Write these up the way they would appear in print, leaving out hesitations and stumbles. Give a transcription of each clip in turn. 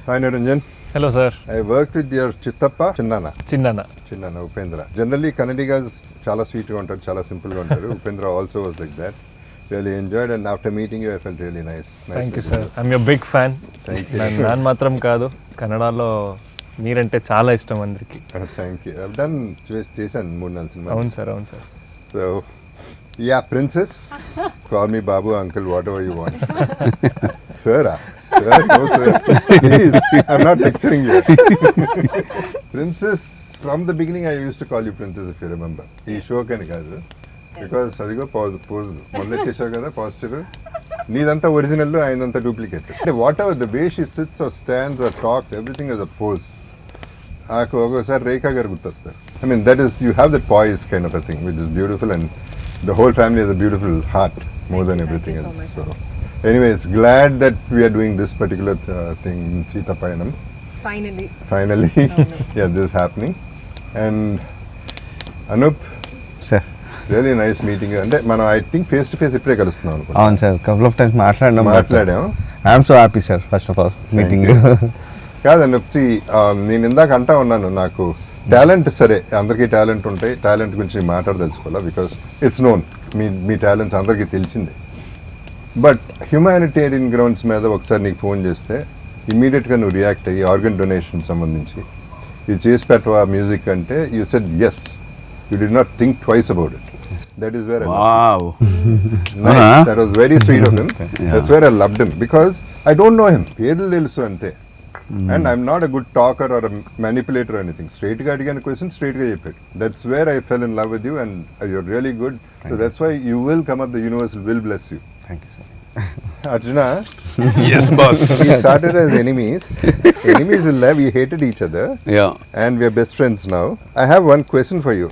Hi Niranjan. Hello sir. I worked with your Chittappa, Chinnana, Upendra. Generally Kannadigas chala sweet ga untaru, chala simple ga untaru. Upendra also was like that. Really enjoyed, and after meeting you I felt really nice. Thank you sir. I'm your big fan. Thank you. ನಾನು మాత్రం కాదు, కన్నడలో మీరంటే చాలా ఇష్టం అందరికి. Thank you. I've done చేశాను 3-4 సినిమాలు. అవును sir. So yeah, princess, call me Babu, uncle, whatever you want. Sir, no sir, please, I'm not lecturing you. Princess, from the beginning I used to call you princess, if you remember. ఈ show కని కాదు, because అదిగో pose మొదలెట్టేసావు కదా posture, నీదంతా original, ఆయనంతా duplicate. అంటే whatever the way she sits or stands or talks, everything is a pose. నాకు ఒక్కోసారి రేఖా గారు గుర్తొస్తారు. I mean that is, you have that poise kind of a thing which is beautiful, and the whole family has a beautiful heart more than everything else. So anyway, it's glad that we are doing this particular thing in Sita Payanam. Finally yeah, this is happening. And Anup sir, really nice meeting you. And man, I think face to face ippre kalustunnavu anukunta. అవును sir, couple of times మాట్లాడాం. I am so happy sir, first of all meeting you. కాదు Anup, నేను ఇందాక అంటా ఉన్నాను, నాకు talent సరే అందరికీ టాలెంట్ ఉంటాయి, టాలెంట్ గురించి నేను మాట్లాడదలుచుకోవాలా, బికాస్ ఇట్స్ నోన్, మీ టాలెంట్స్ అందరికీ తెలిసిందే. బట్ హ్యూమానిటేరియన్ గ్రౌండ్స్ మీద ఒకసారి నీకు ఫోన్ చేస్తే ఇమ్మీడియట్గా నువ్వు రియాక్ట్ అయ్యి ఆర్గన్ డొనేషన్ సంబంధించి ఇది చేసి పెట్టవా మ్యూజిక్ అంటే, you said yes, you did not think twice about it. That is where that was very sweet of him. That's where I loved him, because I don't know him, పేర్లు తెలుసు అంతే. And I'm not a good talker or a manipulator or anything. Straight ga adigana question, straight ga cheppadu. That's where I fell in love with you, and you're really good. So that's why you will come up, the universe will bless you. Thank you sir. Arjuna, Yes boss. we started as enemies in love, we hated each other. Yeah. And we are best friends now. I have one question for you.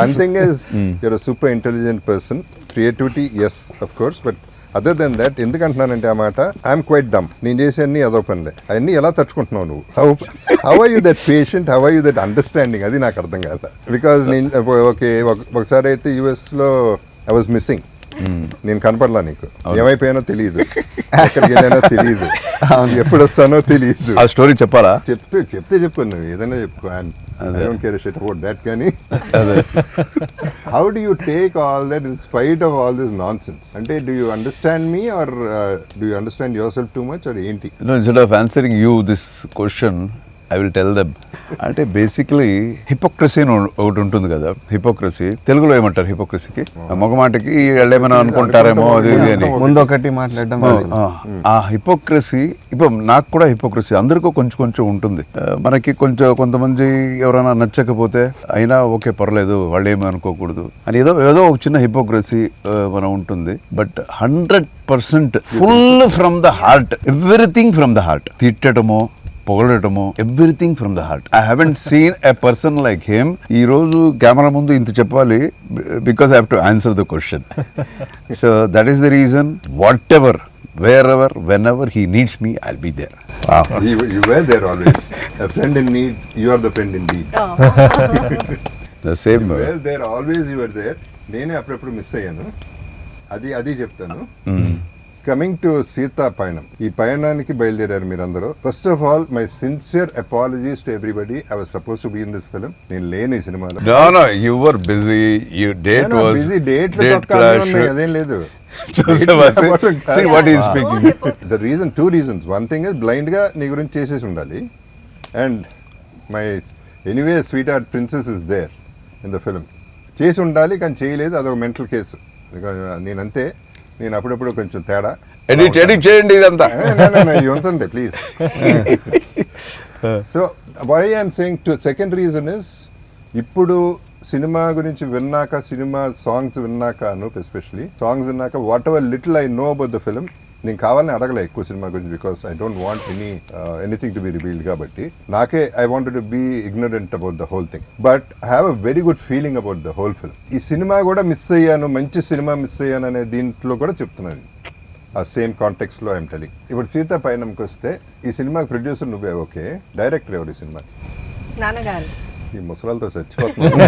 One thing is, you're a super intelligent person. Creativity, yes, of course, but other than that, ఎందుకంటున్నానంటే ఆ మాట, I'm quite డమ్. నేను చేసే అన్ని అదో పనులే, అవన్నీ ఎలా తట్టుకుంటున్నావు నువ్వు? How are you that patient, how are you that understanding, అది నాకు అర్థం కాదు. బికాజ్ నేను ఒకసారి అయితే యూఎస్లో ఐ వాజ్ మిస్సింగ్, నేను కనపడలా, నీకు ఏమైపోయానో తెలియదు, ఎక్కడికి వెళ్ళానో తెలియదు, ఎప్పుడు వస్తానో తెలియదు. ఆ స్టోరీ చెప్పాలా? చెప్తే చెప్పు, నువ్వు ఏదైనా చెప్పుకో, I don't care a shit about that, కానీ how do you take all that in spite of all this nonsense? అంటే do you understand me, or do you understand yourself too much, or ఏంటి? No, instead of answering you this question, I will tell them. అంటే basically hypocrisy అని ఒకటి ఉంటుంది కదా. Hypocrisy తెలుగులో ఏమంటారు? హిపోక్రసీకి మొగమాటకి ఏమైనా అనుకుంటారేమో అది అని ముందు ఒకటి మాట్లాడడం. ఆ హిపోక్రసీ, ఇప్పుడు నాకు కూడా హిపోక్రసీ అందరికీ కొంచెం ఉంటుంది. మనకి కొంతమంది ఎవరైనా నచ్చకపోతే అయినా ఓకే పర్లేదు, వాళ్ళు ఏమీ అనుకోకూడదు అని ఏదో ఒక చిన్న హిపోక్రసీ మనం ఉంటుంది. But 100% full from the heart, everything from the heart. తిట్టడమో పొగడటము, everything from the heart. I haven't seen a person like him. ఈ రోజు కెమెరా ముందు ఇంత చెప్పాలి, because I have to answer the question. So that is the reason. Whatever, wherever, whenever he needs me, I'll be there. Wow. You were there always. A friend in need, you are the friend indeed. The same way. You were there always, you were there. నేనే అప్పుడప్పుడు miss అయ్యాను, అది చెప్తాను. Coming to Sita పయనం, ఈ పయనానికి బయలుదేరారు మీరందరూ. First of all my sincere apologies to everybody. I was suppose to be in this film. నేను లేని ఈ సినిమాలో. No, you were busy. Your date was busy. Date clash. అదేం లేదు. See what he is speaking. The reason, 2 reasons. One thing is blind గా నీ గురించి చేసేసి ఉండాలి, and my anyway sweetheart princess is there in the film. చేసి ఉండాలి కానీ చేయలేదు, అదొక మెంటల్ కేసు. నేనంతే, నేను అప్పుడప్పుడు కొంచెం తేడా. ఎడిట్ చేయండి ఇదంతా. ఇది ఉంచండి please. So why I'm saying to second reason is, ఇప్పుడు సినిమా గురించి విన్నాక, సినిమా సాంగ్స్ విన్నాక, ఎస్పెషలీ సాంగ్స్ విన్నాక, whatever little I know about the film, నేను కావాలని అడగలే ఎక్కువ సినిమా గురించి, because I don't want anything to be revealed. కాబట్టి నాకే I wanted to be ignorant about the whole thing, but I have a very good feeling about the whole film. ఈ సినిమా కూడా మిస్ అయ్యాను, మంచి సినిమా మిస్ అయ్యాను అనే దీంట్లో కూడా చెప్తున్నాను. ఆ సేమ్ కాంటెక్స్ట్ లో ఐఎమ్ టెలింగ్. ఇప్పుడు సీతా పయనంకి వస్తే, ఈ సినిమాకి ప్రొడ్యూసర్ నువ్వే, ఓకే, డైరెక్టర్ ఎవరు ఈ సినిమాకి? నాన్నగారు. ఈ ముసలాలతో చచ్చిపోతున్నాను,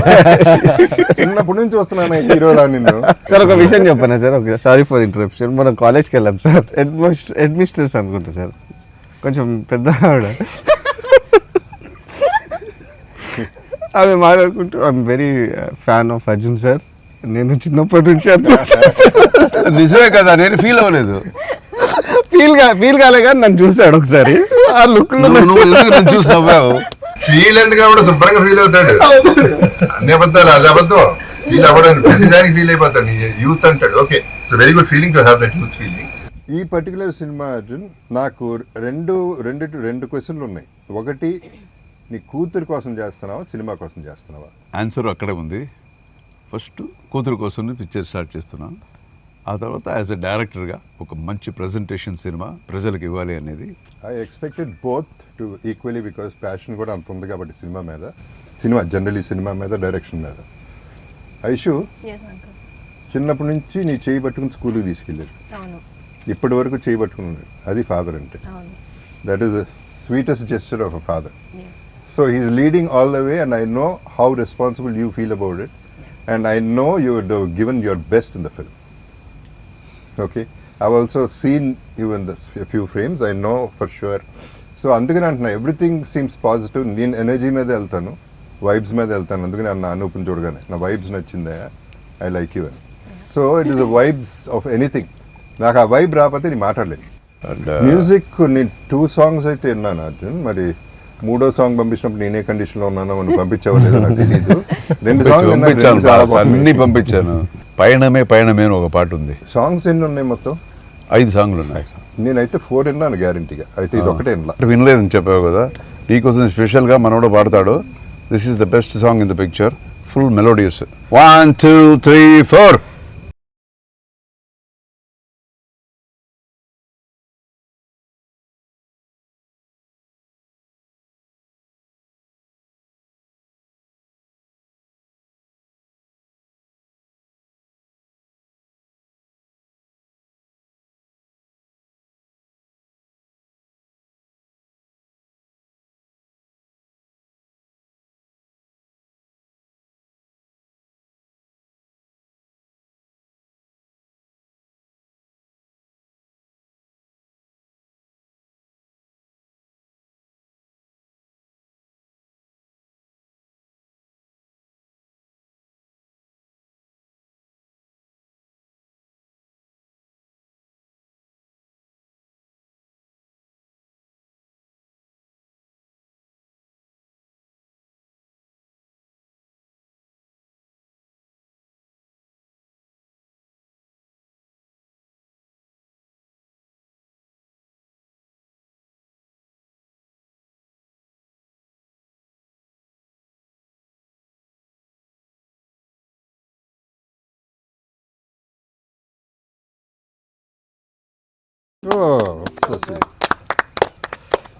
చిన్నప్పటి నుంచి వస్తున్నాను హీరోలా నిన్ను. సార్ ఒక విషయం చెప్పనా సార్, సారీ ఫర్ ఇంటరప్షన్. మనం కాలేజ్కి వెళ్ళాం సార్, హెడ్ మిస్ట్రెస్ అనుకుంటా సార్. కొంచెం పెద్ద ఆవిడ. ఆమె మాట్లాడుకుంటూ I'm very fan of Arjun sir, నేను చిన్నప్పటి నుంచి అర్జున్ సార్. నిజమే కదా, నేను ఫీల్ అవ్వలేదు. ఫీల్ కాలే కానీ నన్ను చూసాడు ఒకసారి. ఆ లుక్ లో నువ్వు ఎందుకు నన్ను చూసి నవ్వావు? ఫీల్ ఎందుకు కాబట్టి శుభ్రంగా ఫీల్ అవుతాడు. అన్ని అబద్ధాలు అది అబద్ధం. ఫీల్ అవ్వడానికి ప్రతిదానికి ఫీల్ అయిపోతాడు. నీ యూత్ అంటాడు. Okay, it's very good feeling to have that youth feeling. ఈ పర్టికులర్ సినిమా అర్జున్ నాకు రెండు క్వశ్చన్లు ఉన్నాయి. ఒకటి, నీ కూతురు కోసం చేస్తున్నావా సినిమా కోసం చేస్తున్నావా? ఆన్సర్ అక్కడే ఉంది. ఫస్ట్ కూతురు కోసం పిక్చర్ స్టార్ట్ చేస్తున్నాను. ఆ తర్వాత యాజ్ ఎ డైరెక్టర్గా ఒక మంచి ప్రజెంటేషన్ సినిమా ప్రజలకు ఇవ్వాలి అనేది. I expected both to equally because passion కూడా అంత ఉంది కాబట్టి సినిమా జనరలీ సినిమా మీద డైరెక్షన్ మీద. ఐషు చిన్నప్పటి నుంచి నీ చేయి పట్టుకుని స్కూల్కి తీసుకెళ్ళేది, ఇప్పటి వరకు చేయి పట్టుకున్నాడు. అది ఫాదర్ అంటే. That is the sweetest gesture of a father. So he is leading all the way and I know how responsible you feel about it and I know you given your best in the film. Okay, I've also seen you in a few frames. I know for sure. So అందుకని అంటున్నా, everything seems positive. నేను energy మీద వెళ్తాను, vibes మీద వెళ్తాను. అందుకని అన్న అనూపుని చూడగానే నా వైబ్స్ నచ్చిందా, ఐ లైక్ యూ అని. So it is a vibes of anything. నాకు ఆ వైబ్ రాకపోతే నేను మాట్లాడలేను. మ్యూజిక్ నేను 2 songs అయితే విన్నాను అర్జున్. మరి 3వ సాంగ్ పంపించినప్పుడు నేనే కండిషన్లో ఉన్నానో మనం పంపించావో లేదో నాకు తెలియదు. 2 songs అన్ని పంపించాను. పయనమే అని ఒక పాట ఉంది. సాంగ్స్ ఎన్ని ఉన్నాయి మొత్తం? 5 సాంగ్లు ఉన్నాయి. నేనైతే 4 విన్నాను గ్యారంటీగా. అయితే ఇది ఒకటే వినలేదని చెప్పావు కదా, నీకోసం స్పెషల్గా మనోడు పాడతాడు. This is the best song in the picture, full melodious. 1 2 3 4.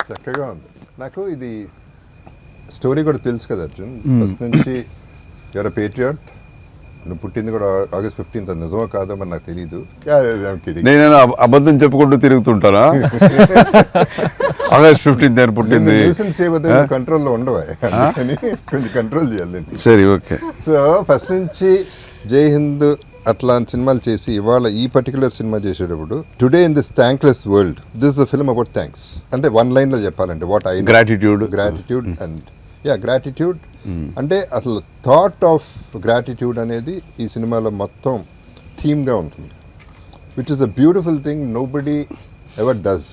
చక్కగా ఉంది. నాకు ఇది స్టోరీ కూడా తెలుసు కదా అర్జున్. ఫస్ట్ నుంచి యువర్ ఎ పేట్రియాట్. నువ్వు పుట్టింది కూడా August 15th. నిజమో కాదో మరి నాకు తెలీదు. నేను అబద్ధం చెప్పుకుంటూ తిరుగుతుంటానా? August 15th అని పుట్టింది. కంట్రోల్లో ఉండవా, కొంచెం కంట్రోల్ చేయాలి. సరే, ఓకే. సో ఫస్ట్ నుంచి జై హింద్ అట్లాంటి సినిమాలు చేసి ఇవాళ ఈ పర్టికులర్ సినిమా చేసేటప్పుడు today in this thankless world, this the film about thanks. అంటే 1 line లో చెప్పాలంటే what I gratitude and gratitude అంటే అసలు థాట్ ఆఫ్ గ్రాటిట్యూడ్ అనేది ఈ సినిమాలో మొత్తం థీమ్గా ఉంటుంది, which is a beautiful thing. Nobody ever does,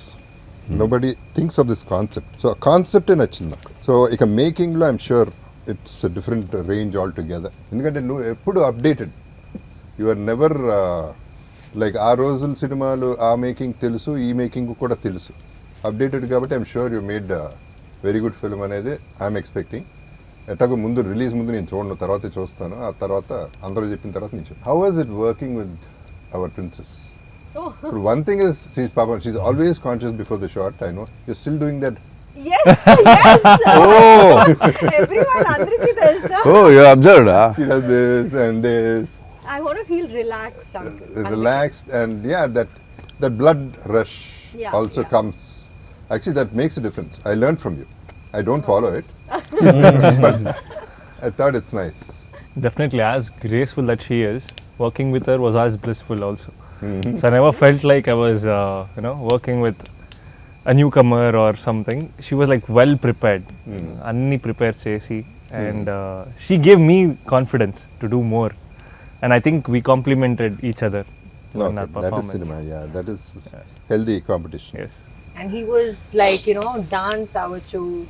nobody thinks of this concept. So ఆ కాన్సెప్టే నచ్చింది నాకు. సో ఇక మేకింగ్లో I'm sure it's different range altogether. ఎందుకంటే నువ్వు ఎప్పుడు updated, you are never like ఆ రోజుల సినిమాలు ఆ మేకింగ్ తెలుసు, ఈ మేకింగ్ కూడా తెలుసు, అప్డేటెడ్ కాబట్టి I'm sure you made very good film అనేది ఐఎమ్ ఎక్స్పెక్టింగ్. ఎట్లాగో ముందు రిలీజ్ ముందు నేను చూడను, తర్వాత చూస్తాను. ఆ తర్వాత అందరూ చెప్పిన తర్వాత నేను చెప్పాను. How was it working with our princess? One thing is she's always conscious before the shot. I know you're still doing that. Yes. Oh. Everyone andriki telsa. Oh, you observed, huh? She does this and this. I want to feel relaxed, uncle. Relaxed, and yeah, that blood rush also comes. Actually, that makes a difference. I learned from you. I don't follow it, but I thought it's nice. Definitely, as graceful that she is, working with her was as blissful also. So I never felt like I was, working with a newcomer or something, she was like well prepared. Anni prepare chesi, and she gave me confidence to do more. And I think we complemented each other in our that is performance. cinema. Yeah, that is healthy competition. Yes. And he was like, you know, dance avachu,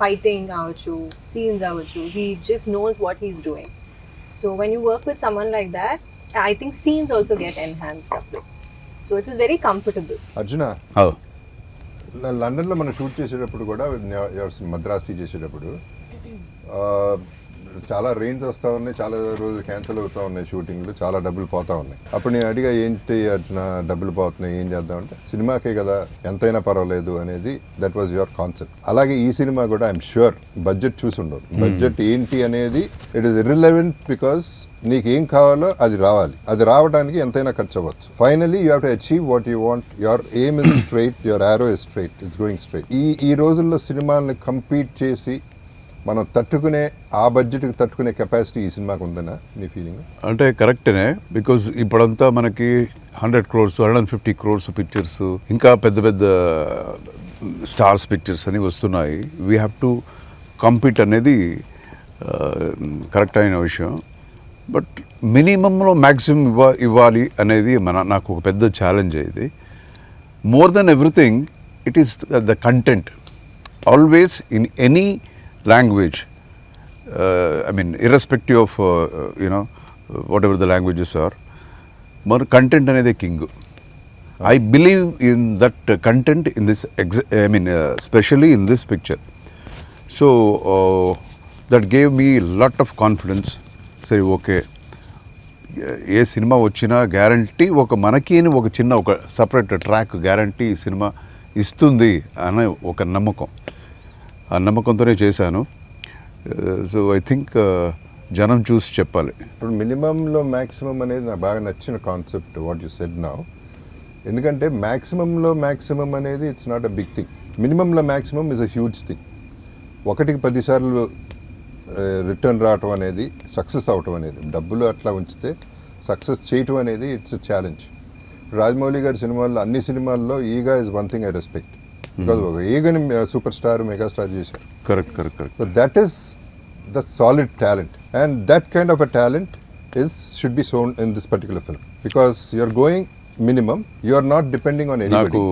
fighting avachu, scenes avachu. He just knows what he's doing. So when you work with someone like that, I think scenes also get enhanced up with. So it was very comfortable. Arjuna Oh. లండన్లో మనం shoot చేసేటప్పుడు కూడా మద్రాసి చేసేటప్పుడు చాలా range వస్తూ ఉన్నాయి, చాలా రోజులు క్యాన్సిల్ అవుతూ ఉన్నాయి షూటింగ్లు, చాలా డబ్బులు పోతూ ఉన్నాయి. అప్పుడు నేను అడిగా ఏంటి అర్జున డబ్బులు పోతున్నాయి ఏం చేద్దామంటే సినిమాకే కదా ఎంతైనా పర్వాలేదు అనేది, దట్ వాజ్ యువర్ కాన్సెప్ట్. అలాగే ఈ సినిమా కూడా ఐఎమ్ ష్యూర్ బడ్జెట్ చూసి ఉండవు. బడ్జెట్ ఏంటి అనేది ఇట్ ఈస్ ఇర్రిలెవెంట్, బికాస్ నీకు ఏం కావాలో అది రావాలి, అది రావడానికి ఎంతైనా ఖర్చు అవ్వచ్చు. Finally you have to achieve what you want. Your aim is straight, your arrow is straight, it's going straight. ఈ రోజుల్లో సినిమాల్ని కంపీట్ చేసి మనం తట్టుకునే ఆ బడ్జెట్కి తట్టుకునే కెపాసిటీ ఈ సినిమాకి ఉందనా నీ ఫీలింగ్? అంటే కరెక్టేనే, బికాజ్ ఇప్పుడంతా మనకి 100 crores 150 crores పిక్చర్స్, ఇంకా పెద్ద పెద్ద స్టార్స్ పిక్చర్స్ అని వస్తున్నాయి. వీ హ్యావ్ టు కంపీట్ అనేది కరెక్ట్ అయిన విషయం. బట్ మినిమంలో మ్యాక్సిమం ఇవ్వాలి అనేది నాకు ఒక పెద్ద ఛాలెంజ్. ఇది more than everything it is the content. Always in any language, I mean irrespective of whatever the languages are, more content another king. I believe in that content in this especially in this picture. So that gave me lot of confidence. Say okay, A cinema వచ్చినా guarantee ఒక మనకి ఒక చిన్న ఒక separate track guarantee cinema ఇస్తుంది అనే ఒక నమ్మకం. ఆ నమ్మకంతోనే చేశాను. సో ఐ థింక్ జనం చూసి చెప్పాలి. ఇప్పుడు మినిమంలో మ్యాక్సిమం అనేది నాకు బాగా నచ్చిన concept what you said now. ఎందుకంటే మ్యాక్సిమంలో మ్యాక్సిమం అనేది it's not a big thing. మినిమంలో maximum is a huge thing. 1కి 10 సార్లు రిటర్న్ రావటం అనేది, సక్సెస్ అవటం అనేది, డబ్బులు అట్లా ఉంచితే సక్సెస్ చేయటం అనేది ఇట్స్ అ ఛాలెంజ్. రాజమౌళి గారి సినిమాల్లో అన్ని సినిమాల్లో ఈగా is one thing I respect. Because ఒక ఈగని సూపర్ స్టార్ మెగాస్టార్ చేశారు. Correct. So that is the solid talent, and that kind of a talent should be shown in this particular film. Because you are going minimum, you are not depending on anybody. నాకు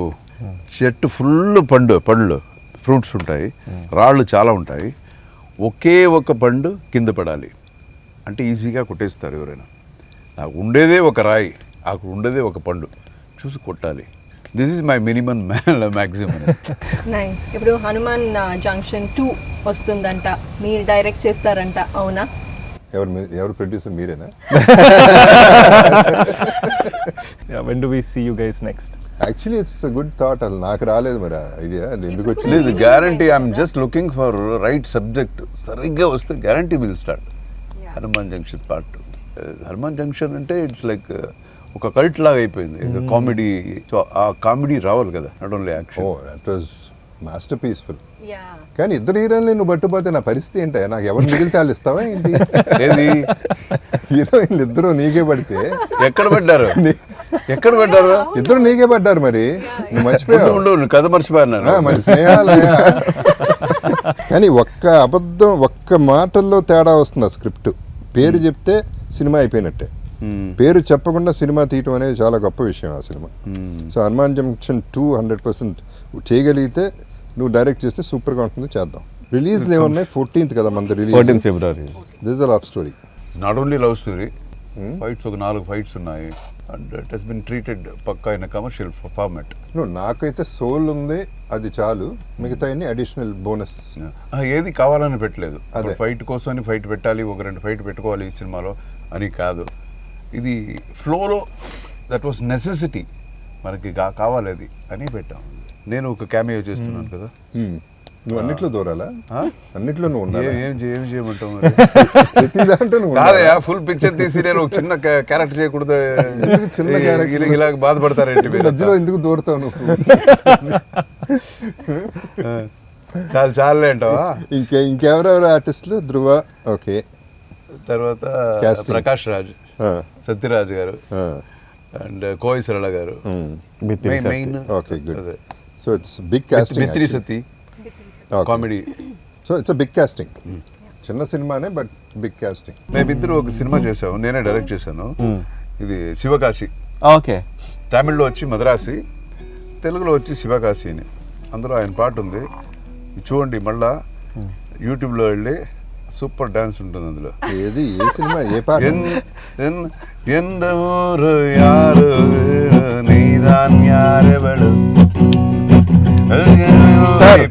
చెట్టు full పండ్లు fruits ఉంటాయి, రాళ్ళు చాలా ఉంటాయి. ఒకే ఒక పండు కింద పడాలి అంటే ఈజీగా కొట్టేస్తారు ఎవరైనా. నాకు ఉండేదే ఒక రాయి, నాకు ఉండేదే ఒక పండు, చూసి కొట్టాలి. This is my minimum maximum. Nice. ఇప్పుడు హనుమాన్ జంక్షన్ 2 వస్తుందంట, మీరు డైరెక్ట్ చేస్తారంట, అవునా? ఎవరు ప్రొడ్యూసర్ మీరేనా? Yeah, when do we see you guys next? Actually it's a good thought. అది నాకు రాలేదు మరి ఐడియా, అది ఎందుకు వచ్చింది? లేదు, guarantee I'm just looking for right subject. సరిగ్గా వస్తే guarantee will start. Hanuman junction part 2. Hanuman junction అంటే ఇట్స్ లైక్ ఒక కల్ట్ లాగా అయిపోయింది, కామెడీ. సో ఆ కామెడీ రావాలి కదా, not only action. Oh that was masterpiece film. Yeah. కానీ ఇద్దరు హీరోయిన్లు నువ్వు పట్టుపోతే నా పరిస్థితి ఏంటి? నాకు ఎవరు మిగిలితే వాళ్ళు ఇస్తావా ఏంటి? ఏది హీరోయిన్లు ఇద్దరు నీకే పడితే ఎక్కడ పడ్డారు? ఇద్దరు నీకే పడ్డారు మరి, నువ్వు మర్చిపోయావు. ఉండు కథ మర్చిపోయాను మరి స్నేహాలయా. కానీ ఒక్క అబద్ధం, ఒక్క మాటల్లో తేడా వస్తుంది. ఆ స్క్రిప్ట్ పేరు చెప్తే సినిమా అయిపోయినట్టే. పేరు చెప్పకుండా సినిమా తీయటం అనేది చాలా గొప్ప విషయం ఆ సినిమా. సో హనుమాన్ జంక్షన్ 2 100% చేయగలిగితే, నువ్వు డైరెక్ట్ చేస్తే సూపర్గా ఉంటుంది, చేద్దాం. రిలీజ్లు ఏమన్నాయి? 14th కదా మనది release. 14th February. This is a love story. Not only love story, fights ఒక 4 ఫైట్స్ ఉన్నాయి. And it has been treated పక్కా ఇన్ కమర్షియల్ ఫార్మాట్. నాకైతే సోల్ ఉంది, అది చాలు. మిగతా అన్ని అడిషనల్ బోనస్. ఏది కావాలని పెట్టలేదు. అదే. ఫైట్ కోసం ఫైట్ పెట్టాలి, ఒక 2 ఫైట్ పెట్టుకోవాలి ఈ సినిమాలో అని కాదు. ఇది ఫ్లోలో దట్ వాస్ నెసెసిటీ, మనకి కావాలి అది అని పెట్టాం. నేను ఒక క్యామియో చేస్తున్నాను కదా. నువ్వు అన్నిట్లో దూరాలా? అన్నిట్లో నువ్వు ఉండాలి. ఏం చేయమంటావు మరి? ప్రతి దాంట్లో నువ్వు కాదయా, ఫుల్ పిక్చర్ తీసి నేను ఒక చిన్న క్యారెక్టర్ చేయకూడదు. చిన్న character? ఇలా బాధపడతారేంటి మీరు? మధ్యలో ఎందుకు దూరుతావు నువ్వు? చాలే అంటావా? ఇంకెవరెవరు ఆర్టిస్టులు? ధృవ, ఓకే. తర్వాత Casting. Prakash Raj, Sathyaraj garu, and Kovai Sarala garu. Main okay, good. So it's big casting. మిత్రి సతి comedy. So it's big casting. చిన్న సినిమానే బట్ బిగ్ కాస్టింగ్. మేమిద్దరు ఒక సినిమా చేసాము, నేనే డైరెక్ట్ చేశాను. ఇది శివకాశి. ఓకే. తమిళ్లో వచ్చి మద్రాసి, తెలుగులో వచ్చి శివకాశి అని. అందులో ఆయన పాట ఉంది, చూడండి మళ్ళా యూట్యూబ్లో వెళ్ళి సూపర్ డాన్స్ ఉంటుంది అందులో. ఏది ఏ సినిమా ఏ పాట? எந்த ஊரு யாரு நீதான் யாரெவளு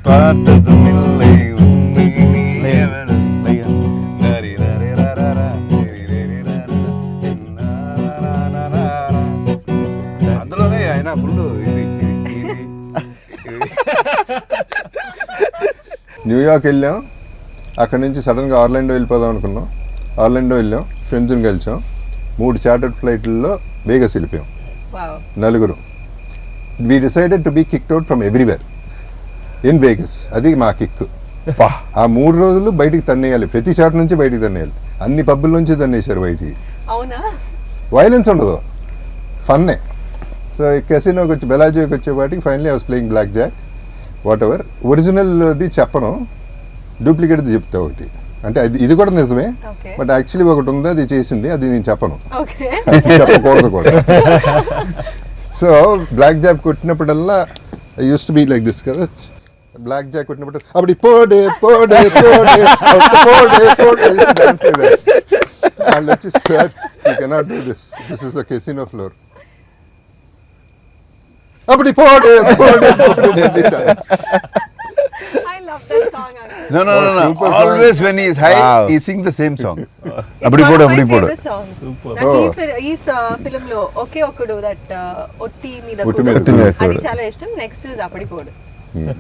பார்த்ததும் இல்லை உண்மை நீ எவளு. అందులోనే ఆయన ఫుల్ ఇది న్యూయార్క్ వెళ్ళాం, అక్కడ నుంచి సడన్గా ఆర్లాండో వెళ్ళిపోదాం అనుకున్నాం. ఆర్లాండో వెళ్ళాం, ఫ్రెండ్స్ని కలిసాం, 3 చార్టర్డ్ ఫ్లైట్లలో వేగస్ వెళ్ళిపోయాం. Wow. నలుగురు. We decided to be kicked out from everywhere in Vegas. అది మా కిక్. ఆ 3 రోజులు బయటికి తన్నేయాలి, ప్రతి చాట్ నుంచి బయటికి తన్నేయాలి. అన్ని పబ్బుల నుంచి తన్నేశారు బయటికి. అవునా? వైలెన్స్ ఉండదు, ఫన్నే. సో కెసినోకి వచ్చి బెలాజీకి వచ్చేపాటికి finally I was playing blackjack. Whatever. ఒరిజినల్ది చెప్పను, డూప్లికేట్ది చెప్తా ఒకటి. అంటే ఇది కూడా నిజమే, Okay. బట్ యాక్చువల్లీ ఒకటి ఉంది, అది చేసింది, అది నేను చెప్పను, Okay. అది చెప్పకూడదు కూడా. సో బ్లాక్ జాక్ కొట్టినప్పుడల్లా I use to be like this కదా. బ్లాక్ జాక్ కొట్టినప్పుడు అప్పుడు పోడే పోడే పోడే పోడే పోడే డాన్స్ లేదు. వాళ్ళు వచ్చి sir you cannot do this, this is a casino floor. అప్పుడు పోడే పోడే పోడే dance. I love that song. Uncle. No. Super song. Always when he is high, Wow. he sings the same song. It's Abdi one podu, of my abdi podu. favorite songs. Oh. ఈ film లో ఒకే ఒకడు that ఒట్టి మీద ఒట్టి కుడు. మీద కుడు. అది చాలా ఇష్టం. నెక్స్ట్ అప్పటికోడు.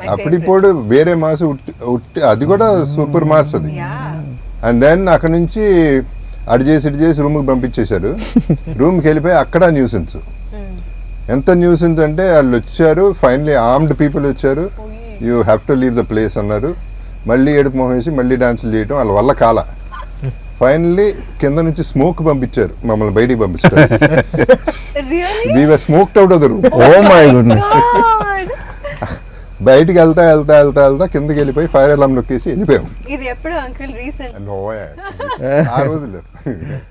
My అప్పటి favorite. పోడు వేరే మాస్ ఉట్టి, అది కూడా సూపర్ మాస్ అది. Yeah. అండ్ దెన్ అక్కడ నుంచి అటు చేసి రూమ్కి పంపించేశారు. రూమ్కి వెళ్ళిపోయి అక్కడ న్యూసెన్స్. ఎంత న్యూసెన్స్ అంటే వాళ్ళు వచ్చారు, ఫైనలీ ఆర్మ్డ్ పీపుల్ వచ్చారు, you have to leave the place అన్నారు. మళ్ళీ ఏడుపు మొహం వేసి మళ్ళీ డాన్సులు చేయడం వాళ్ళ వల్ల కాల. ఫైనల్లీ కింద నుంచి స్మోక్ పంపించారు, మమ్మల్ని బయటికి పంపించారు. Really? We were smoked out of the room. Oh my goodness. God. బయటికి వెళ్తా కిందకి వెళ్ళిపోయి ఫైర్ అలారం నొక్కేసి వెళ్ళిపోయాం. ఇది ఎప్పుడు అంకుల్ రీసెంట్? నోయా. ఆ రోజులు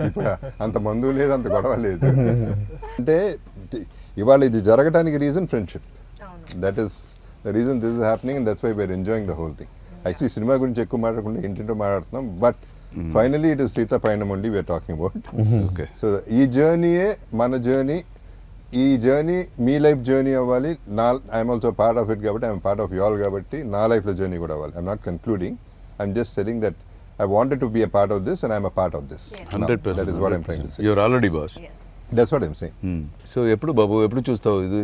ఇప్పుడు అంత మందు లేదు, అంత గొడవ లేదు. అంటే ఇవాళ ఇది జరగడానికి reason friendship. That is the reason this is happening and that's why we're enjoying the whole thing. Actually cinema గురించి ఎక్కువ మాట్లాడకుండా ఇంటింటో మాట్లాడుతున్నాం, but finally it is Seetha Payanam only we're talking about. Okay. So ఈ జర్నీయే మన జర్నీ. ఈ జర్నీ మీ లైఫ్ జర్నీ అవ్వాలి. I'm also part of it కాబట్టి ఐఎమ్ పార్ట్ ఆఫ్ యాల్ కాబట్టి నా లైఫ్లో జర్నీ కూడా అవ్వాలి. I'm not concluding, I'm just telling that I wanted to be a part of this and I'm a part of this. Yes. 100%. That is what I'm trying to say. You're already boss. Yes. That's what I'm saying. So ఎప్పుడు బాబు ఎప్పుడు చూస్తావు ఇది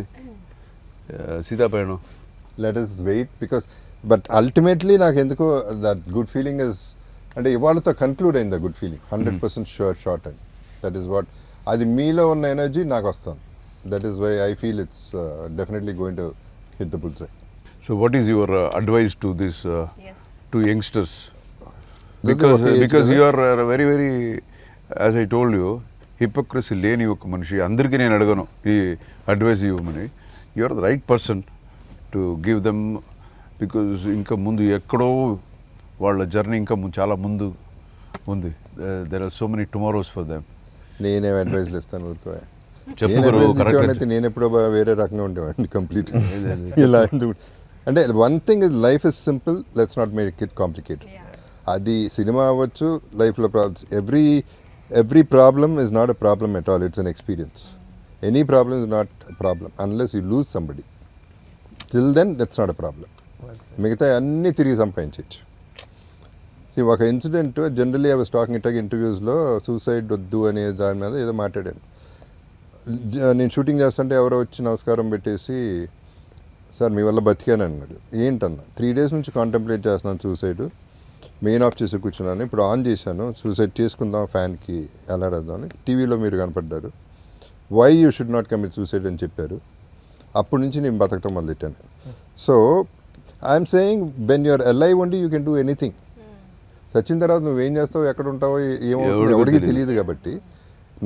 సీతాపయణం? Let us wait because, but ultimately నాకు ఎందుకో that good feeling is, అంటే ఇవాళతో conclude అయింది good feeling. 100% sure shot and that is what, అది మీలో ఉన్న ఎనర్జీ నాకు వస్తుంది. That is why I feel it's definitely going to hit the bullseye. So what is your advice to this Yes. To youngsters? Because you are very very, as I told you, hypocrisy లేని ఒక మనిషి. అందరికీ నేను అడగను ఈ advice ఇవ్వమని. You are the right person to give them. Because ఇంకా ముందు ఎక్కడో వాళ్ళ జర్నీ ఇంకా చాలా ముందు ఉంది. There are so many tomorrows for them. నేనేం అడ్వైజ్లు ఇస్తాను ఊరుకో. చెప్పు గురు, correct. నేను ఎప్పుడో వేరే రకంగా ఉండేవాడిని కంప్లీట్. ఇలా అంటే one thing is life is simple, let's not make it complicated. Yeah. అది సినిమా అవ్వచ్చు, లైఫ్లో problems, every problem is not a problem at all, it's an experience. Any problem is not a problem unless you lose somebody. Till then that's not a problem. మిగతా అన్నీ తిరిగి సంపాదించవచ్చు. ఒక incident generally I was talking it ఇంటర్వ్యూస్లో, suicide వద్దు అనే దాని మీద ఏదో మాట్లాడాను. నేను షూటింగ్ చేస్తుంటే ఎవరో వచ్చి నమస్కారం పెట్టేసి, సార్ మీ వల్ల బతికాను అన్నాడు. ఏంటన్నా, 3 days నుంచి కాంటెంప్లేట్ చేస్తున్నాను సూసైడ్, మెయిన్ ఆఫ్ చేసి కూర్చున్నాను, ఇప్పుడు ఆన్ చేశాను, సూసైడ్ చేసుకుందాం ఫ్యాన్కి ఎలాడేద్దామని, టీవీలో మీరు కనపడ్డారు, why you should not commit suicide అని చెప్పారు. అప్పటి నుంచి నేను బతకటం మొదలెట్టాను. So I'm saying when you're alive only you can do anything. చచ్చిన తర్వాత నువ్వేం చేస్తావు, ఎక్కడ ఉంటావో ఏమో ఎవరికి తెలియదు కాబట్టి,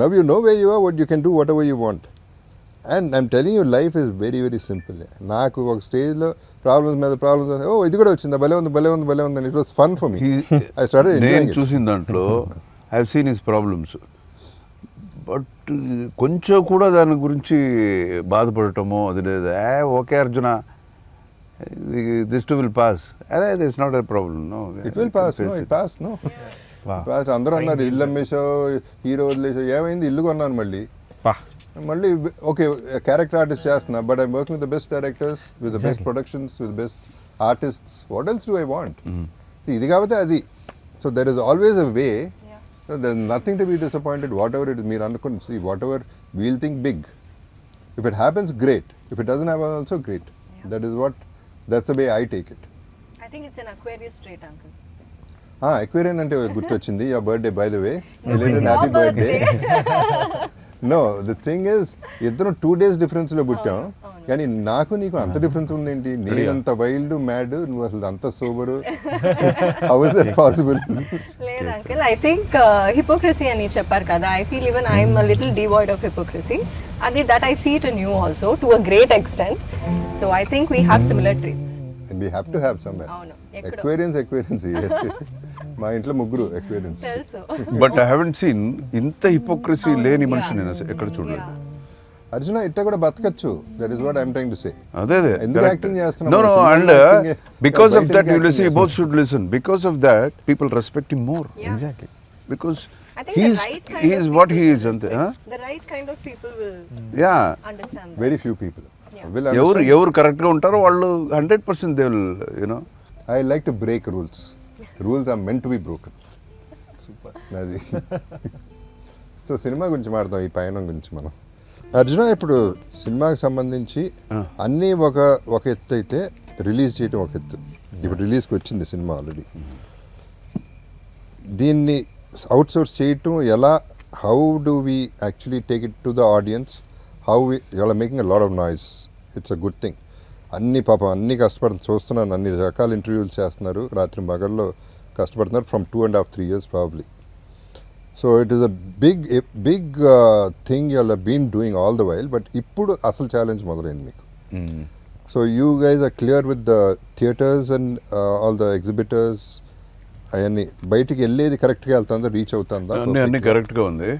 now you know way you are, what you can do whatever you want. And I'm telling you life is very very simple. నాకు ఒక స్టేజ్లో ప్రాబ్లమ్స్ మీద ప్రాబ్లమ్స్, ఓ ఇది కూడా వచ్చిందా, భలే ఉంది it was fun for me. I started నేను చూసిన దాంట్లో I have seen his problems, but కొంచెం కూడా దాని గురించి బాధపడటమో అది లేదు. Okay Arjuna, this too will pass, అరే this not a problem, no it will pass, no it pass, no pass. అందరూ అన్నారు ఇల్లు అమ్మేసావు, హీరో వదిలేసావు. ఏమైంది, ఇల్లు కొన్నాను మళ్ళీ ఓకే క్యారెక్టర్ ఆర్టిస్ట్ చేస్తున్నా, but I'm working with the best directors, with the best productions, with best artists. What else do I want? ఇది కాబట్టి అది. So there is always a way. There is nothing to be disappointed whatever it is. మీరు అనుకుని see whatever we'll think big. If it happens great, if it doesn't happen also great. That is what, that's the way I take it. I think it's an Aquarius trait, uncle. Aquarian అంటే గుర్తొచ్చింది. Your birthday by the way, happy birthday. Know the thing is, ఇద్దరం 2 days డిఫరెన్స్లో పుట్టాం, కానీ నాకు నీకు అంత difference ఉందేంటి? నేనంత వైల్డ్ మ్యాడ్, నువ్వు అసలు అంత sober. How is that possible? లేదు అంకుల్, ఐ థింక్ హిపోక్రసీ అని చెప్పారు కదా. I feel even I'm a little devoid of hypocrisy. అది that I see it in you also to a great extent. So I think we have similar traits. We have to have some. అవును, ఎక్కడో Aquarians. మా ఇంట్లో ముగ్గురు Aquarians. తెలుసు. But I haven't seen ఇంత hypocrisy లేని మనిషి నేను ఎక్కడ చూడలేదు. అర్జున ఇట్లా కూడా బతకచ్చు. That is what I'm trying to say. అదే ఎందుకు యాక్టింగ్ చేస్తున్నావు? No, and because of that, you see, both should listen. Because of that, people respect him more. Yeah. Exactly. Because I think the right kind he of is what he people is. will ante, respect. The right kind of people will Yeah. understand that. Very few people Yeah. will ఎవరు understand. కరెక్ట్గా ఉంటారో వాళ్ళు 100% they will you know. I like to break rules. Rules are meant to be broken. Super. అది. So cinema గురించి మాట్లాడదాం, ఈ పయనం గురించి మనం. అర్జున, ఇప్పుడు సినిమాకి సంబంధించి అన్నీ ఒక ఎత్తు అయితే రిలీజ్ చేయడం ఒక ఎత్తు. ఇప్పుడు రిలీజ్కి వచ్చింది సినిమా ఆల్రెడీ. దీన్ని అవుట్ సోర్స్ చేయటం ఎలా? How do we actually take it to the audience? How you are making a lot of noise. It's a good thing. అన్ని కష్టపడుతుంది, చూస్తున్నాను. అన్ని రకాల ఇంటర్వ్యూలు చేస్తున్నారు, రాత్రి మగల్లో కష్టపడుతున్నారు, from 2.5-3 years probably. So it is a big thing you are been doing all the while. But ఇప్పుడు అసలు ఛాలెంజ్ మొదలైంది మీకు. So you guys are clear with the theatres and all the exhibitors. అవన్నీ బయటికి వెళ్ళేది కరెక్ట్గా వెళ్తుందా, రీచ్ అవుతుందా? అన్నీ కరెక్ట్గా ఉంది.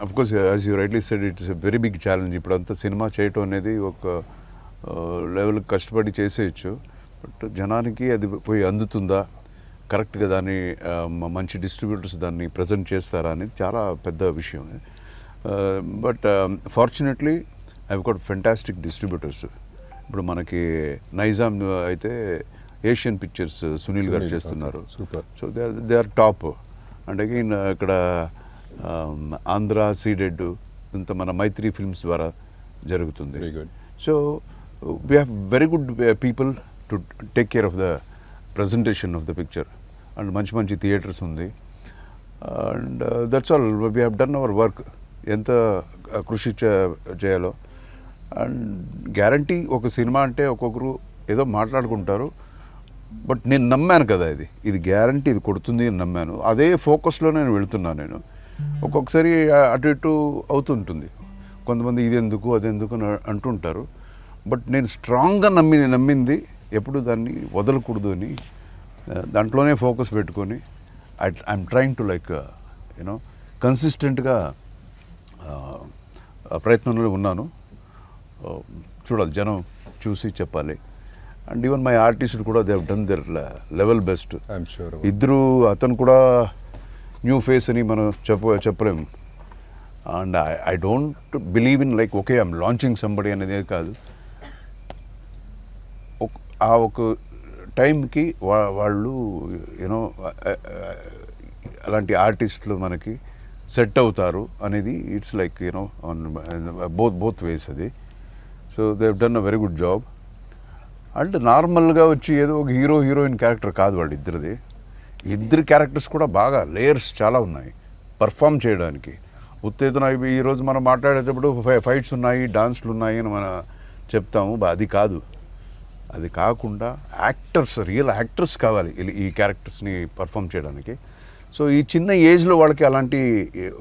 Of course as you rightly said, it's a very big challenge. ఇప్పుడు అంతా సినిమా చేయటం అనేది ఒక లెవెల్కి కష్టపడి చేసేయచ్చు. బట్ జనానికి అది పోయి అందుతుందా, కరెక్ట్గా దాన్ని మంచి డిస్ట్రిబ్యూటర్స్ దాన్ని ప్రజెంట్ చేస్తారా అనేది చాలా పెద్ద విషయం. But fortunately I got fantastic distributors. ఇప్పుడు మనకి నైజాం అయితే ఏషియన్ పిక్చర్స్ సునీల్ గారు చేస్తున్నారు. So they are top. And again ఇక్కడ ఆంధ్ర సీడెడ్ ఇంత మన మైత్రి ఫిల్మ్స్ ద్వారా జరుగుతుంది. So we have very good people to take care of the presentation of the picture. And మంచి థియేటర్స్ ఉంది. And that's all, we have done our work. ఎంత కృషి చేయాలో. అండ్ గ్యారంటీ ఒక సినిమా అంటే ఒక్కొక్కరు ఏదో మాట్లాడుకుంటారు, బట్ నేను నమ్మాను కదా, ఇది గ్యారంటీ ఇది కొడుతుంది అని నమ్మాను. అదే ఫోకస్లో నేను వెళుతున్నాను. నేను ఒక్కొక్కసారి అటు ఇటు అవుతుంటుంది. కొంతమంది ఇది ఎందుకు అదెందుకు అని అంటుంటారు. బట్ నేను స్ట్రాంగ్గా నమ్మింది ఎప్పుడు దాన్ని వదలకూడదు అని దాంట్లోనే ఫోకస్ పెట్టుకొని I'm trying to like you know కన్సిస్టెంట్గా ప్రయత్నంలో ఉన్నాను. చూడాలి, జనం చూసి చెప్పాలి. అండ్ ఈవెన్ మై ఆర్టిస్ట్ కూడా they have done their level best. ఇద్దరు, అతను కూడా న్యూ ఫేస్ అని మనం చెప్పలేము. And I don't believe in like okay I'm launching somebody అనేది కాదు. ఆ ఒక టైంకి వాళ్ళు యూనో అలాంటి ఆర్టిస్టులు మనకి సెట్ అవుతారు అనేది it's like you know on both ways అది. So they have done a very good job. And నార్మల్గా వచ్చి ఏదో ఒక హీరోయిన్ క్యారెక్టర్ కాదు వాళ్ళు ఇద్దరిది. ఇద్దరు క్యారెక్టర్స్ కూడా బాగా లేయర్స్ చాలా ఉన్నాయి పర్ఫామ్ చేయడానికి. ఉత్తేజన ఈరోజు మనం మాట్లాడేటప్పుడు ఫైట్స్ ఉన్నాయి, డాన్స్లు ఉన్నాయి అని మనం చెప్తాము. అది కాదు. అది కాకుండా యాక్టర్స్, రియల్ యాక్టర్స్ కావాలి ఈ క్యారెక్టర్స్ని పర్ఫామ్ చేయడానికి. సో ఈ చిన్న ఏజ్లో వాళ్ళకి అలాంటి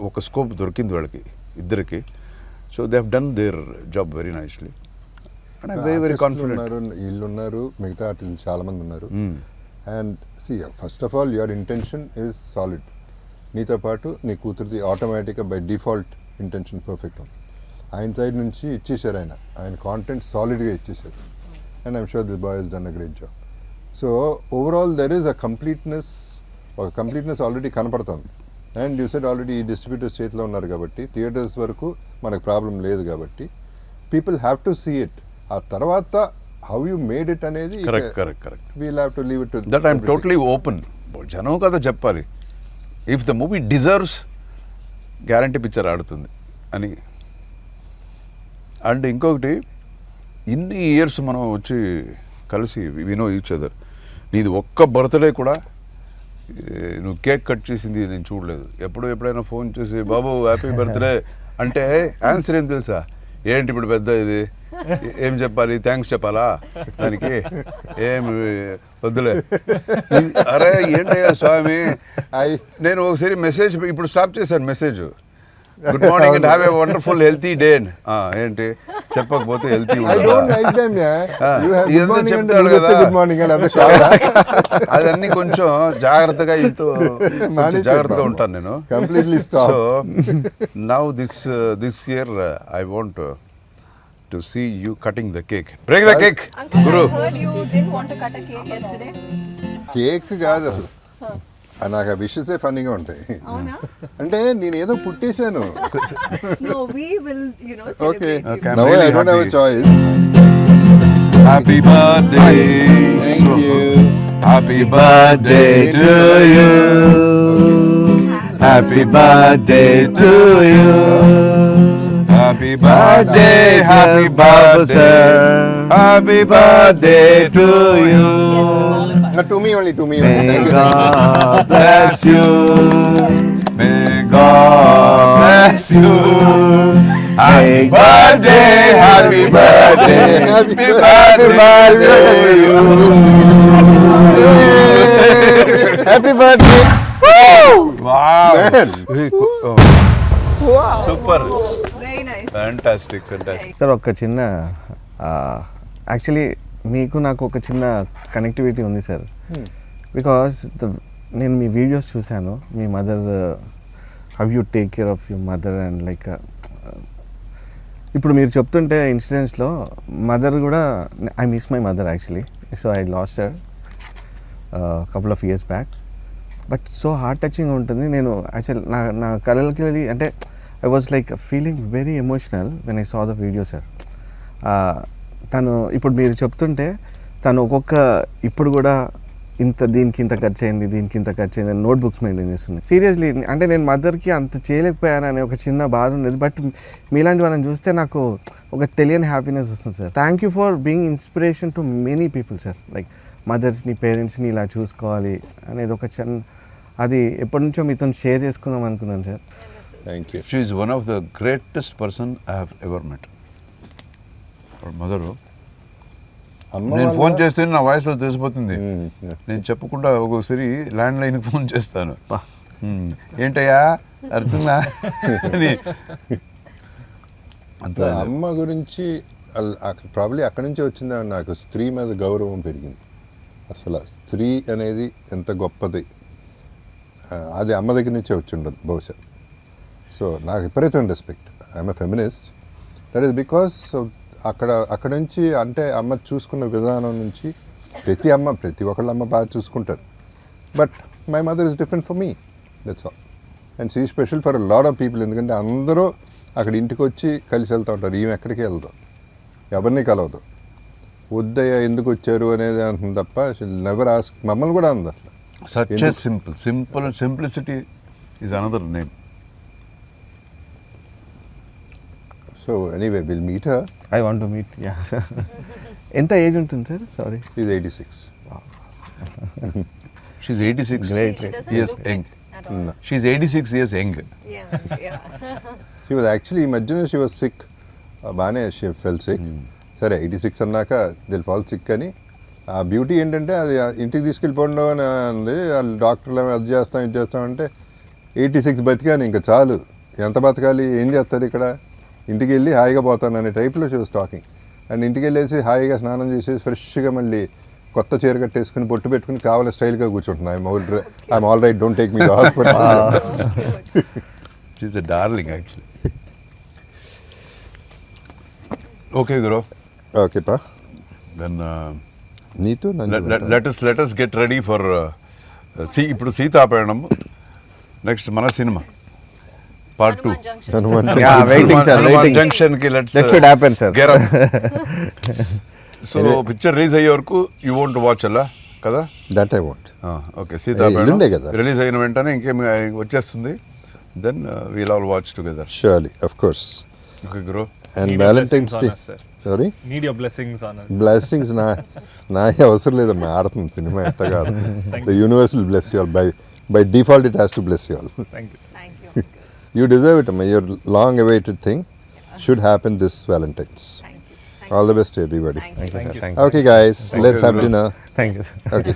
ఒక స్కోప్ దొరికింది వాళ్ళకి ఇద్దరికి. So they have done their job very nicely and I very very confident. ఉన్నారు, వీళ్ళు ఉన్నారు, మిగతా ఆర్టిస్టులు చాలా మంది ఉన్నారు. And see first of all your intention is solid. నీతో పాటు నీ కూతురిది ఆటోమేటిక్గా బై డిఫాల్ట్ ఇంటెన్షన్ పర్ఫెక్ట్ ఉంది. ఆయన సైడ్ నుంచి ఇచ్చేసారు, ఆయన కాంటెంట్ సాలిడ్గా ఇచ్చేసారు. And I'm sure this boy he's done a great job. So overall there is a completeness, ఒక కంప్లీట్నెస్ ఆల్రెడీ కనపడుతుంది. అండ్ యూ సెడ్ ఆల్రెడీ ఈ డిస్ట్రిబ్యూటర్స్ చేతిలో ఉన్నారు కాబట్టి థియేటర్స్ వరకు మనకు ప్రాబ్లం లేదు కాబట్టి people have to see it. ఆ తర్వాత హౌ యూ మేడ్ ఇట్ అనేది correct we'll have to leave it to that I'm totally open. జనం కదా చెప్పాలి. If the movie deserves guarantee picture ఆడుతుంది అని. అండ్ ఇంకొకటి, ఇన్ని ఇయర్స్ మనం వచ్చి కలిసి వి నో ఈచ్ అదర్. నీది ఒక్క బర్త్డే కూడా నువ్వు కేక్ కట్ చేసింది నేను చూడలేదు. ఎప్పుడైనా ఫోన్ చేసి బాబు హ్యాపీ బర్త్డే అంటే ఆన్సర్ ఏం తెలుసా? ఏంటి ఇప్పుడు పెద్ద ఇది ఏం చెప్పాలి, థ్యాంక్స్ చెప్పాలా దానికి? ఏం వద్దులే. అరే ఏంటయ్యా స్వామి, నేను ఒకసారి మెసేజ్ ఇప్పుడు స్టాప్ చేశాను. Message good morning and have a wonderful healthy day. ఏంటి చెప్పకపోతే హెల్తీ చెప్తాడు కదా. అదన్నీ కొంచెం జాగ్రత్తగా జాగ్రత్తగా ఉంటాను నేను. So now this year I want to see you cutting the cake. Break the cake గురు. కేక్ కాదు అసలు, నాకు ఆ విషెసే ఫన్నీగా ఉంటాయి. అంటే నేను ఏదో పుట్టేశాను. Okay, now I don't have a choice. Happy birthday happy birthday to you happy birthday to you happy birthday happy birthday happy birthday to you. To me only. May God bless you. May God bless you. Happy birthday, happy birthday, happy birthday to you. Happy birthday. Wow. Super. Very nice. Fantastic. Sir ఒక చిన్న actually మీకు నాకు ఒక చిన్న connectivity ఉంది sir. Because నేను మీ videos చూశాను. మీ mother, how you take care of your mother and like ఇప్పుడు మీరు చెప్తుంటే ఇన్సిడెంట్స్లో మదర్ కూడా, I miss my mother actually. So I lost her couple of years back. But so heart touching ఉంటుంది. నేను యాక్చువల్ నా కళలకి వెళ్ళి అంటే I was like feeling very emotional when I saw the video sir. తను ఇప్పుడు మీరు చెప్తుంటే తను ఇప్పుడు కూడా దీనికి ఇంత ఖర్చు అయింది నోట్బుక్స్ మెయింటైన్ చేస్తుంది. సీరియస్లీ అంటే నేను మదర్కి అంత చేయలేకపోయాను అనే ఒక చిన్న బాధ ఉండేది. బట్ మీలాంటి వాళ్ళని చూస్తే నాకు ఒక తెలియని హ్యాపీనెస్ వస్తుంది sir. Thank you for being inspiration to many people sir. Like మదర్స్ని, పేరెంట్స్ని ఇలా చూసుకోవాలి అనేది ఒక చిన్న, అది ఎప్పటి నుంచో మీతో షేర్ చేసుకుందాం అనుకున్నాను sir. Thank you. She is one of the greatest person I have ever met. Mother నేను ఫోన్ చేస్తే నా వాయిస్లో తెలిసిపోతుంది. నేను చెప్పకుండా ఒక్కొక్కసారి ల్యాండ్ లైన్కి ఫోన్ చేస్తాను. ఏంటయ్యా అర్థంగా అని. అమ్మ గురించి ప్రాబ్లీ అక్కడి నుంచే వచ్చిందా నాకు స్త్రీ మీద గౌరవం పెరిగింది. అసలు స్త్రీ అనేది ఎంత గొప్పది అది అమ్మ దగ్గర నుంచే వచ్చి ఉండదు బహుశా. సో నాకు విపరీతం respect. I'm a feminist. That is because అక్కడ నుంచి అంటే అమ్మ చూసుకున్న విధానం నుంచి ప్రతి ఒక్కళ్ళ అమ్మ బాగా చూసుకుంటారు. But my mother is different for me, that's all. And she special for lot of people. ఎందుకంటే అందరూ అక్కడ ఇంటికి వచ్చి కలిసి వెళ్తూ ఉంటారు. ఈమె ఎక్కడికి వెళ్దాం, ఎవరిని కలవదు. వద్దయ్య ఎందుకు వచ్చారు అనేది అంటుంది తప్ప నెవర్ ఆస్క్. మమ్మల్ని కూడా అంది అసలు. Such simplicity is another name. So anyway will meet her. I want to meet. Yeah sir. ఎంత ఏజ్ ఉంటుంది sir? Sorry. Is 86. She's 86 years young. She's 86 years young. Yeah. She was actually ఈ మధ్యన she was sick. బాగానే she fell sick. సరే 86 అన్నాక they'll fall sick అని. ఆ beauty ఏంటంటే అది ఇంటికి తీసుకెళ్ళిపోండి అని అంది. వాళ్ళు డాక్టర్లు అది చేస్తాం ఇది చేస్తామంటే 86 బతికాను ఇంకా చాలు. ఎంత బతకాలి, ఏం చేస్తారు ఇక్కడ, ఇంటికి వెళ్ళి హాయిగా పోతాను అనే టైప్లో షీ వాస్ టాకింగ్. అండ్ ఇంటికి వెళ్ళేసి హాయిగా స్నానం చేసేసి ఫ్రెష్గా మళ్ళీ కొత్త చీర కట్టేసుకుని బొట్టు పెట్టుకుని కావాలి స్టైల్గా కూర్చుంటున్నా. I'm all right, don't take me to hospital. She's a darling actually. Okay గురు, ఓకే పా, దెన్ నీతో let us get ready for ఇప్పుడు సీతాపయణం. నెక్స్ట్ మన సినిమా part 2 Yeah, waiting, sir, waiting. Junction కి That should happen, sir. So picture release అయ్యే వరకు you want watch అలా కదా? That I want. ఓకే, ఎల్లుండే కదా రిలీజ్ అయిన వెంటనే ఇంకేం వచ్చేస్తుంది, then we'll all watch together. Surely, of course. Okay గురు, and Need your Valentine's Day, blessings on us, sir. Sorry, Need your blessings on us. Blessings నా అవసరం లేదమ్మా, ఆడుతుంది సినిమా ఎట్ట కాదు. The universe will bless you all, by default it has to bless you all. Thank you, sir. Thank you. You deserve it, amma. Your long awaited thing should happen this Valentine's. Thank you. All the best to everybody. Thank you. Thank you, sir. Thank you. Okay guys, let's have bro. dinner. Thank you, sir. Okay.